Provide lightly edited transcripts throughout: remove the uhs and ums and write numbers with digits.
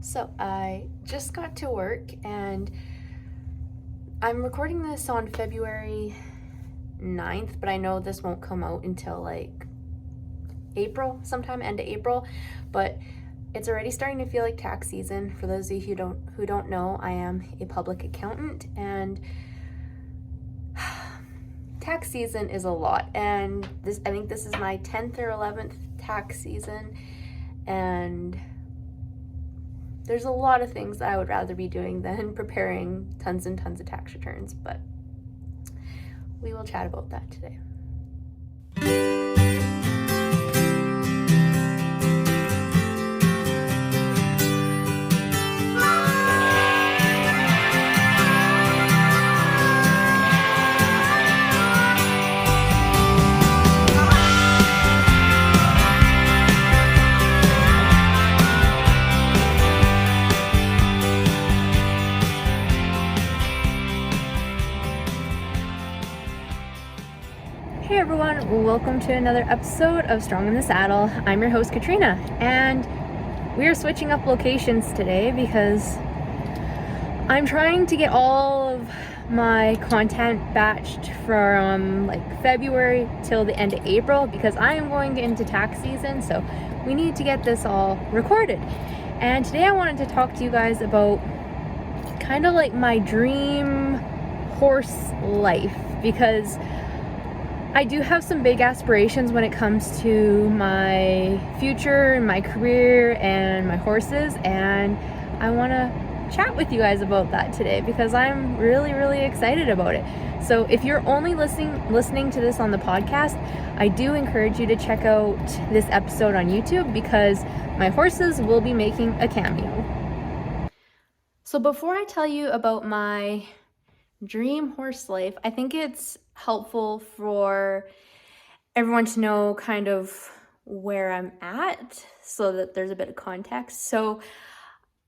So I just got to work and I'm recording this on February 9th, but I know this won't come out until like April, sometime end of April, but it's already starting to feel like tax season. For those of you who don't know, I am a public accountant, and tax season is a lot. And I think this is my 10th or 11th tax season, and there's a lot of things that I would rather be doing than preparing tons and tons of tax returns, but we will chat about that today. Hey everyone, welcome to another episode of Strong in the Saddle. I'm your host Katrina, and we are switching up locations today because I'm trying to get all of my content batched from like February till the end of April, because I am going into tax season, so we need to get this all recorded. And today I wanted to talk to you guys about kind of like my dream horse life, because I do have some big aspirations when it comes to my future and my career and my horses, and I want to chat with you guys about that today because I'm really excited about it. So if you're only listening to this on the podcast, I do encourage you to check out this episode on YouTube because my horses will be making a cameo. So before I tell you about my dream horse life, I think it's helpful for everyone to know kind of where I'm at so that there's a bit of context. So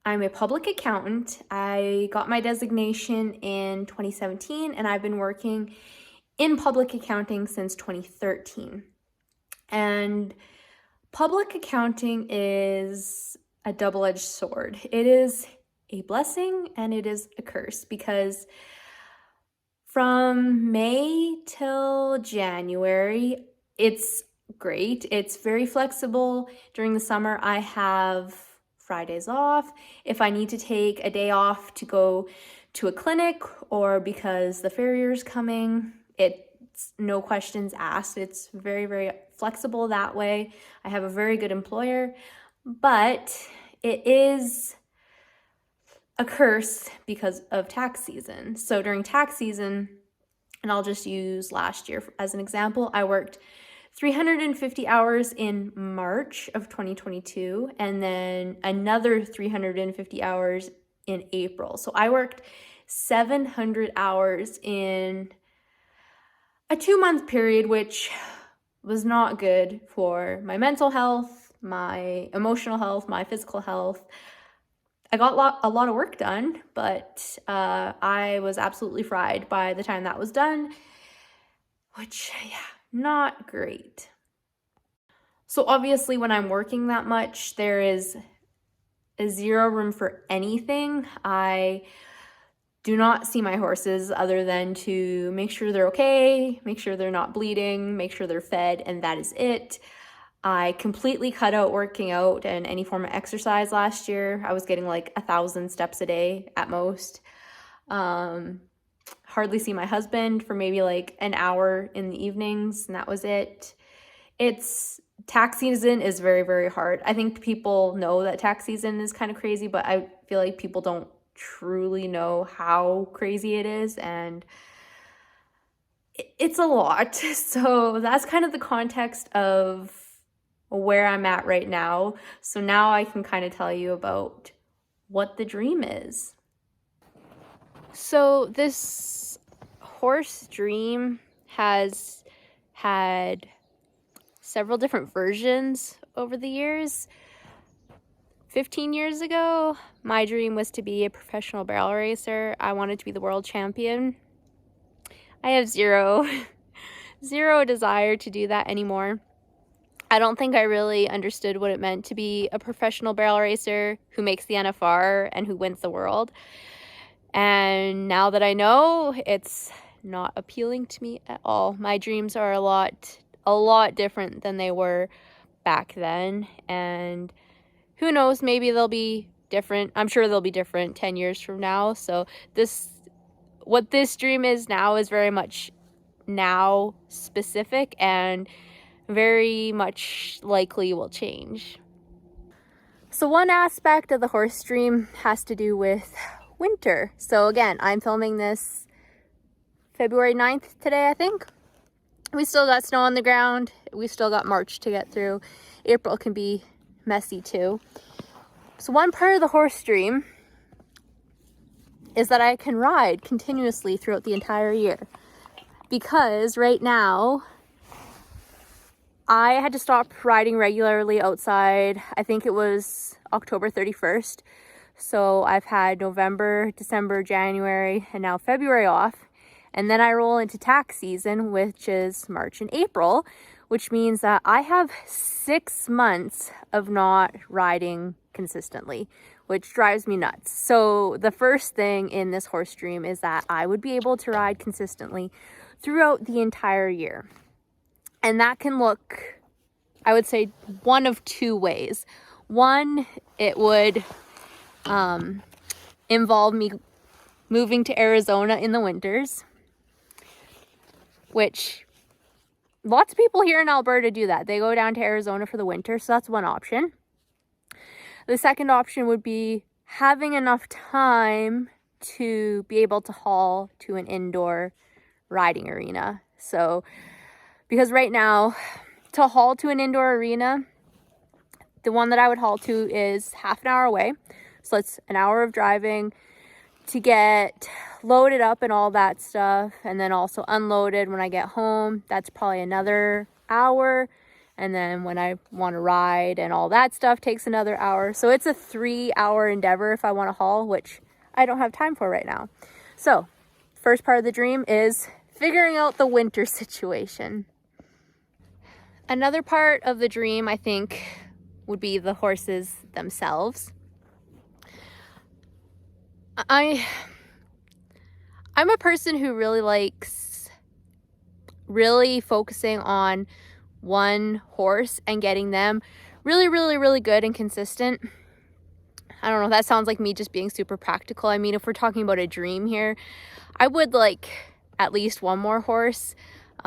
I'm a public accountant. I got my designation in 2017, and I've been working in public accounting since 2013. And public accounting is a double-edged sword. It is a blessing and it is a curse, because from May till January, it's great. It's very flexible. During the summer, I have Fridays off. If I need to take a day off to go to a clinic or because the farrier's coming, it's no questions asked. It's very flexible that way. I have a very good employer, but it is a curse because of tax season. So during tax season, and I'll just use last year as an example, I worked 350 hours in March of 2022, and then another 350 hours in April. So I worked 700 hours in a 2-month period, which was not good for my mental health, my emotional health, my physical health. I got a lot of work done, but I was absolutely fried by the time that was done, which, not great. So obviously when I'm working that much, there is a zero room for anything. I do not see my horses other than to make sure they're okay, make sure they're not bleeding, make sure they're fed, and that is it. I completely cut out working out and any form of exercise last year. I was getting like 1,000 steps a day at most. Hardly see my husband for maybe like an hour in the evenings, and that was it. Tax season is very hard. I think people know that tax season is kind of crazy, but I feel like people don't truly know how crazy it is, and it's a lot. So that's kind of the context of where I'm at right now. So now I can kind of tell you about what the dream is. So this horse dream has had several different versions over the years. 15 years ago, my dream was to be a professional barrel racer. I wanted to be the world champion. I have zero desire to do that anymore. I don't think I really understood what it meant to be a professional barrel racer who makes the NFR and who wins the world. And now that I know, it's not appealing to me at all. My dreams are a lot different than they were back then. And who knows, maybe they'll be different. I'm sure they'll be different 10 years from now. So what this dream is now is very much now specific and very much likely will change. So one aspect of the horse dream has to do with winter. So again, I'm filming this February 9th today, I think. We still got snow on the ground. We still got March to get through. April can be messy too. So one part of the horse dream is that I can ride continuously throughout the entire year. Because right now, I had to stop riding regularly outside. I think it was October 31st. So I've had November, December, January, and now February off. And then I roll into tax season, which is March and April, which means that I have 6 months of not riding consistently, which drives me nuts. So the first thing in this horse dream is that I would be able to ride consistently throughout the entire year. And that can look, I would say, one of two ways. One, it would involve me moving to Arizona in the winters, which lots of people here in Alberta do that. They go down to Arizona for the winter, so that's one option. The second option would be having enough time to be able to haul to an indoor riding arena. So, because right now, to haul to an indoor arena, the one that I would haul to is half an hour away. So it's an hour of driving to get loaded up and all that stuff. And then also unloaded when I get home. That's probably another hour. And then when I want to ride and all that stuff takes another hour. So it's a 3-hour endeavor if I want to haul, which I don't have time for right now. So first part of the dream is figuring out the winter situation. Another part of the dream, I think, would be the horses themselves. I'm a person who really likes really focusing on one horse and getting them really good and consistent. I don't know, that sounds like me just being super practical. I mean, if we're talking about a dream here, I would like at least one more horse.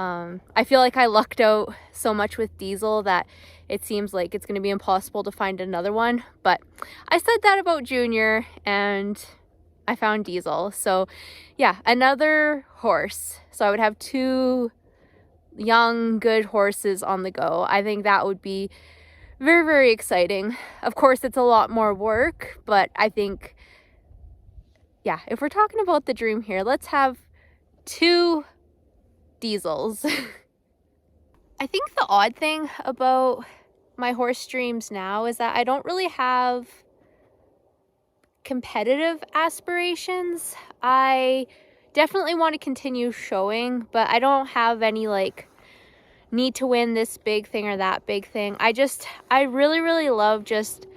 I feel like I lucked out so much with Diesel that it seems like it's going to be impossible to find another one. But I said that about Junior and I found Diesel. So yeah, another horse. So I would have 2 young, good horses on the go. I think that would be very exciting. Of course, it's a lot more work, but I think, yeah, if we're talking about the dream here, let's have 2 Diesels. I think the odd thing about my horse dreams now is that I don't really have competitive aspirations. I definitely want to continue showing, but I don't have any like need to win this big thing or that big thing. I really love just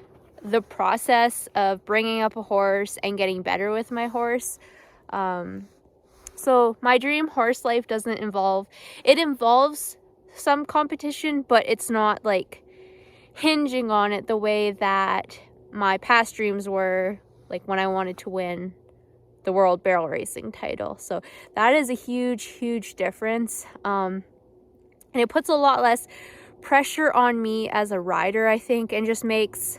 the process of bringing up a horse and getting better with my horse. So my dream horse life it involves some competition, but it's not like hinging on it the way that my past dreams were, like when I wanted to win the world barrel racing title. So that is a huge difference. And it puts a lot less pressure on me as a rider, I think, and just makes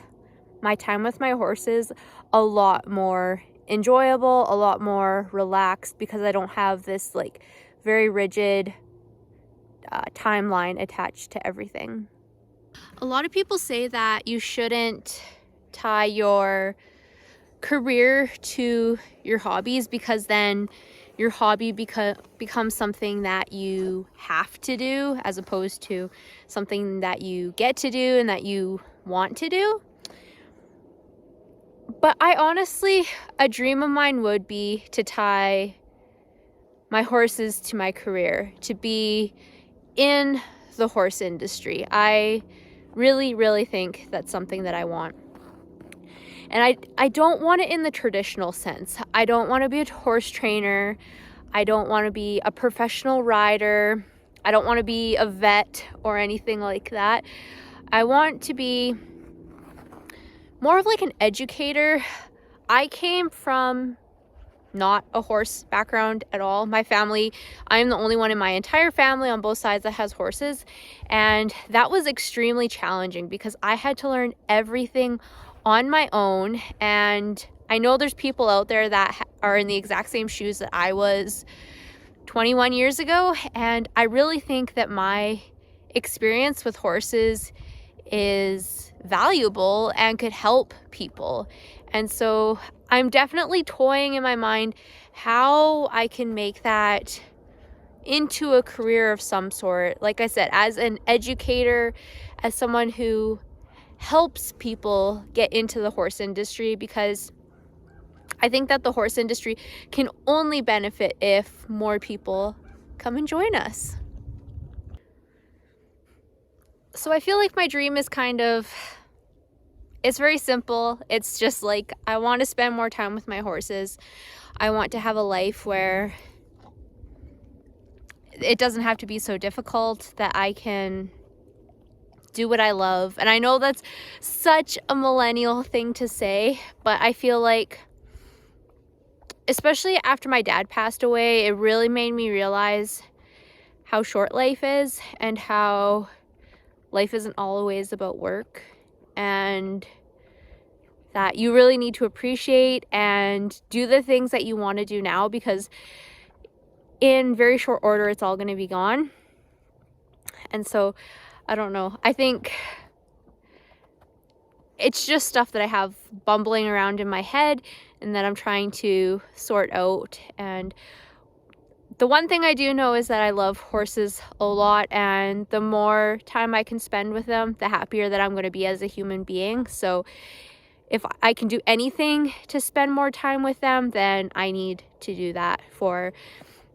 my time with my horses a lot more enjoyable, a lot more relaxed, because I don't have this like very rigid timeline attached to everything. A lot of people say that you shouldn't tie your career to your hobbies, because then your hobby becomes something that you have to do as opposed to something that you get to do and that you want to do. But I honestly, a dream of mine would be to tie my horses to my career, to be in the horse industry. I really, really think that's something that I want. And I don't want it in the traditional sense. I don't want to be a horse trainer. I don't want to be a professional rider. I don't want to be a vet or anything like that. I want to be more of like an educator. I came from not a horse background at all. My family, I'm the only one in my entire family on both sides that has horses. And that was extremely challenging because I had to learn everything on my own. And I know there's people out there that are in the exact same shoes that I was 21 years ago. And I really think that my experience with horses is valuable and could help people. And so I'm definitely toying in my mind how I can make that into a career of some sort. Like I said, as an educator, as someone who helps people get into the horse industry, because I think that the horse industry can only benefit if more people come and join us. So I feel like my dream is it's very simple. It's just like, I want to spend more time with my horses. I want to have a life where it doesn't have to be so difficult, that I can do what I love. And I know that's such a millennial thing to say, but I feel like, especially after my dad passed away, it really made me realize how short life is and how life isn't always about work, and that you really need to appreciate and do the things that you want to do now, because in very short order, it's all going to be gone. And so, I don't know. I think it's just stuff that I have bumbling around in my head and that I'm trying to sort out. And the one thing I do know is that I love horses a lot, and the more time I can spend with them, the happier that I'm going to be as a human being. So if I can do anything to spend more time with them, then I need to do that for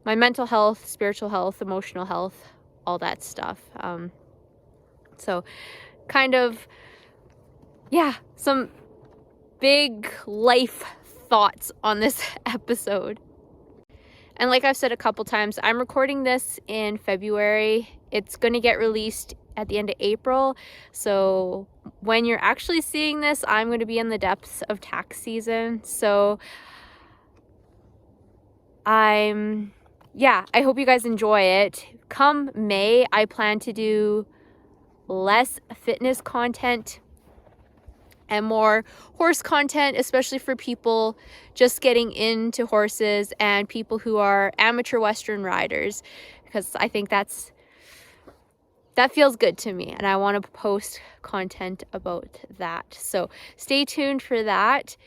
my mental health, spiritual health, emotional health, all that stuff. So kind of, yeah, some big life thoughts on this episode. And like I've said a couple times, I'm recording this in February. It's going to get released at the end of April. So when you're actually seeing this, I'm going to be in the depths of tax season. So I hope you guys enjoy it. Come May, I plan to do less fitness content and more horse content, especially for people just getting into horses and people who are amateur Western riders, because I think that feels good to me, and I want to post content about that. So stay tuned for that.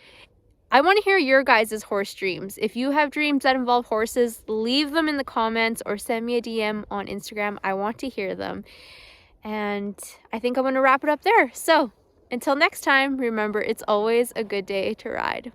I want to hear your guys' horse dreams. If you have dreams that involve horses, leave them in the comments or send me a DM on Instagram. I want to hear them. And I think I'm going to wrap it up there. So until next time, remember, it's always a good day to ride.